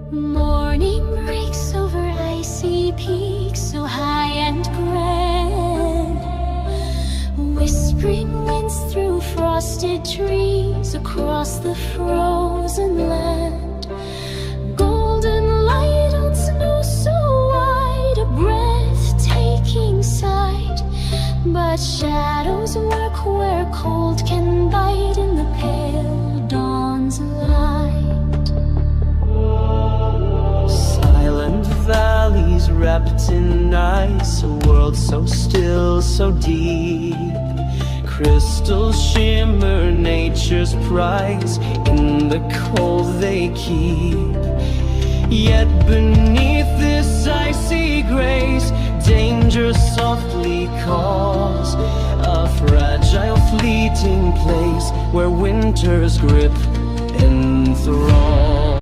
Morning breaks over icy peaks so high and grand, whispering winds through frosted trees across the frozen land. Golden light on snow so wide, a breathtaking sight. But shadows work where cold can bite in the pale dawn's light. Valleys wrapped in ice, a world so still, so deep. Crystals shimmer, nature's prize, in the cold they keep. Yet beneath this icy grace, danger softly calls, a fragile fleeting place where winter's grip enthralls.